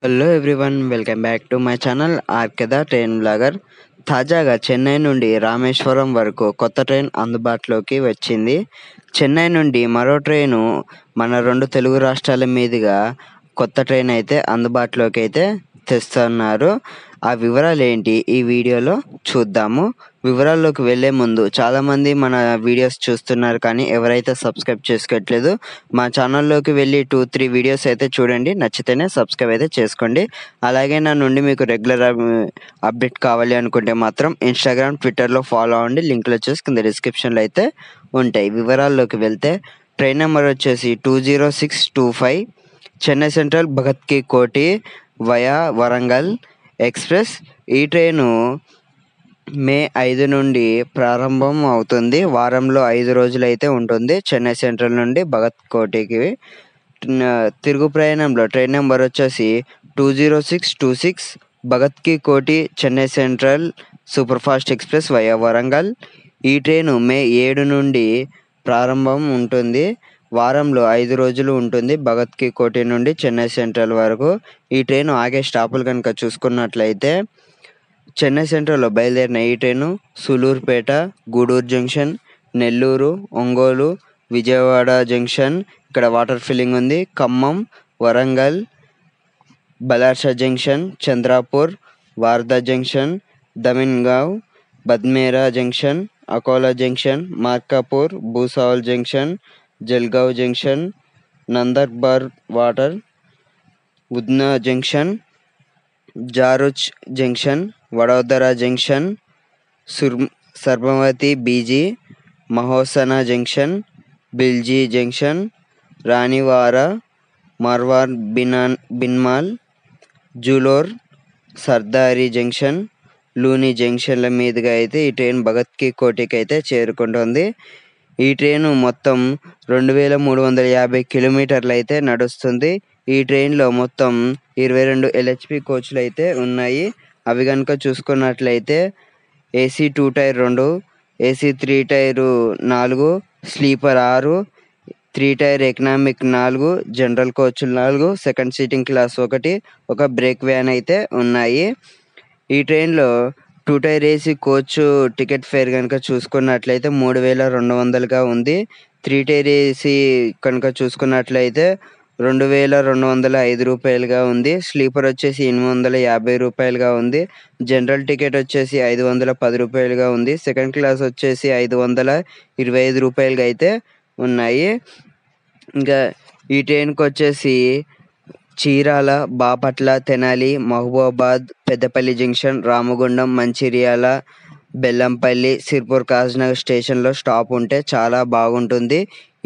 Hello everyone, welcome back to my channel ఆర్కెదా train blogger. తాజాగా చెన్నై నుండి రామేశ్వరం వరకు కొత్త ట్రైన్ అందుబాటులోకి వచ్చింది. చెన్నై నుండి మరో ట్రైను మన రెండు తెలుగు రాష్ట్రాల మీదుగా కొత్త ట్రైన్ అయితే అందుబాటులోకి అయితే తెస్తున్నారు. ఆ వివరాలు ఏంటి ఈ వీడియోలో చూద్దాము. వివరాల్లోకి వెళ్ళే ముందు చాలామంది మన వీడియోస్ చూస్తున్నారు, కానీ ఎవరైతే సబ్స్క్రైబ్ చేసుకోవట్లేదు మా ఛానల్లోకి వెళ్ళి 2-3 వీడియోస్ అయితే చూడండి, నచ్చితేనే సబ్స్క్రైబ్ అయితే చేసుకోండి. అలాగే నా నుండి మీకు రెగ్యులర్ అప్డేట్ కావాలి అనుకుంటే మాత్రం ఇన్స్టాగ్రామ్, ట్విట్టర్లో ఫాలో అవ్వండి. లింకులు వచ్చేసి కింద డిస్క్రిప్షన్లో అయితే ఉంటాయి. వివరాల్లోకి వెళ్తే ట్రైన్ నెంబర్ వచ్చేసి 20625 చెన్నై సెంట్రల్ భగత్ కి కోటి వయా వరంగల్ ఎక్స్ప్రెస్. ఈ ట్రైను మే 5 నుండి ప్రారంభం అవుతుంది. వారంలో 5 రోజులు అయితే ఉంటుంది. చెన్నై సెంట్రల్ నుండి భగత్ కోటికి తిరుగు ప్రయాణంలో ట్రైన్ నెంబర్ వచ్చేసి 20626 భగత్ కి కోటి Chennai central super fast express via Warangal. ఈ ట్రైను మే 7 నుండి ప్రారంభం ఉంటుంది. వారంలో 5 రోజులు ఉంటుంది భగత్ కి కోటి నుండి చెన్నై సెంట్రల్ వరకు. ఈ ట్రైను ఆగే స్టాపులు కనుక చూసుకున్నట్లయితే చెన్నై సెంట్రల్లో బయలుదేరిన ఈ train Sullurpeta, Gudur junction, Nellore, Ongole, Vijayawada junction, ఇక్కడ వాటర్ ఫిల్లింగ్ ఉంది, Khammam, Warangal, Balharshah junction, Chandrapur, Wardha junction, Dhamangaon, Badnera junction, Akola junction, Malkapur, Bhusawal junction, Jalgaon junction, Nandurbar water, Udhna junction, Bharuch junction, Vadodara junction, Sabarmati BG, Mehsana junction, బిల్జీ జంక్షన్, రాణివారా, మార్వార్ బిన్మాల్, జూలోర్, సర్దారి జంక్షన్, లూని జంక్షన్ల మీదుగా అయితే ఈ ట్రైన్ భగత్ కి కోటికి అయితే చేరుకుంటుంది. ఈ ట్రైను మొత్తం 2350 కిలోమీటర్లు అయితే నడుస్తుంది. ఈ ట్రైన్లో మొత్తం 22 LHP కోచ్లు అయితే ఉన్నాయి. అవి కనుక చూసుకున్నట్లయితే AC 2 tier 2, AC 3 tier 4, sleeper 6, 3 tier economic 4, general కోచ్లు 4, సెకండ్ సీటింగ్ క్లాస్ 1, ఒక బ్రేక్ వ్యాన్ అయితే ఉన్నాయి. ఈ ట్రైన్లో 2 tier AC coach ticket fare కనుక చూసుకున్నట్లయితే 3200గా ఉంది. 3 టైర్ ఏసీ కనుక చూసుకున్నట్లయితే 2205 రూపాయలుగా ఉంది. స్లీపర్ వచ్చేసి 850 రూపాయలుగా ఉంది. జనరల్ టికెట్ వచ్చేసి 510 రూపాయలుగా ఉంది. సెకండ్ క్లాస్ వచ్చేసి 525 రూపాయలుగా అయితే ఉన్నాయి. ఇంకా ఈ ట్రైన్కి వచ్చేసి చీరాల, బాపట్ల, తెనాలి, మహబూబాబాద్, పెద్దపల్లి జంక్షన్, రామగుండం, మంచిర్యాల, బెల్లంపల్లి, సిర్పూర్, కాజ్నగర్ స్టేషన్లో స్టాప్ ఉంటే చాలా బాగుంటుంది.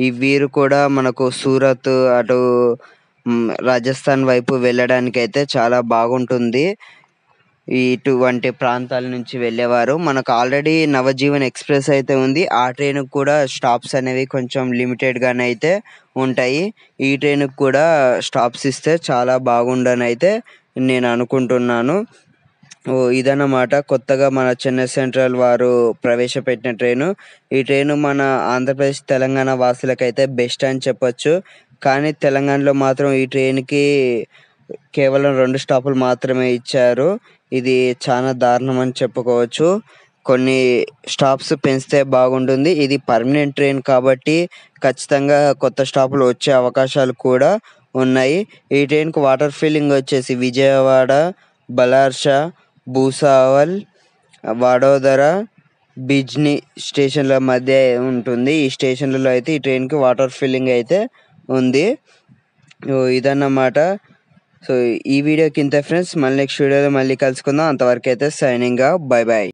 ఈ వీరు కూడా మనకు సూరత్, అటు రాజస్థాన్ వైపు వెళ్ళడానికి అయితే చాలా బాగుంటుంది. ఇటువంటి ప్రాంతాల నుంచి వెళ్ళేవారు మనకు ఆల్రెడీ నవజీవన్ ఎక్స్ప్రెస్ అయితే ఉంది. ఆ ట్రైన్కి కూడా స్టాప్స్ అనేవి కొంచెం లిమిటెడ్గానే అయితే ఉంటాయి. ఈ ట్రైన్కి కూడా స్టాప్స్ ఇస్తే చాలా బాగుండని అయితే నేను అనుకుంటున్నాను. ఇదన్నమాట కొత్తగా మన చెన్నై సెంట్రల్ వారు ప్రవేశపెట్టిన ట్రైను. ఈ ట్రైను మన ఆంధ్రప్రదేశ్, తెలంగాణ వాసులకైతే బెస్ట్ అని చెప్పొచ్చు. కానీ తెలంగాణలో మాత్రం ఈ ట్రైన్కి కేవలం 2 స్టాపులు మాత్రమే ఇచ్చారు. ఇది చాలా దారుణం అని చెప్పుకోవచ్చు. కొన్ని స్టాప్స్ పెంచితే బాగుంటుంది. ఇది పర్మనెంట్ ట్రైన్ కాబట్టి ఖచ్చితంగా కొత్త స్టాపులు వచ్చే అవకాశాలు కూడా ఉన్నాయి. ఈ ట్రైన్కి వాటర్ ఫిల్లింగ్ వచ్చేసి విజయవాడ, బలార్షా, భూసావల్, వడోదరా, బిజ్నీ స్టేషన్ల మధ్య ఉంటుంది. ఈ స్టేషన్లలో అయితే ఈ ట్రైన్కి వాటర్ ఫిల్లింగ్ అయితే ఉంది. ఇదన్నమాట. సో ఈ వీడియోకి ఇంతే ఫ్రెండ్స్. మళ్ళీ నెక్స్ట్ వీడియోలో మళ్ళీ కలుసుకుందాం. అంతవరకు అయితే సైనింగ్ ఆఫ్. Bye bye.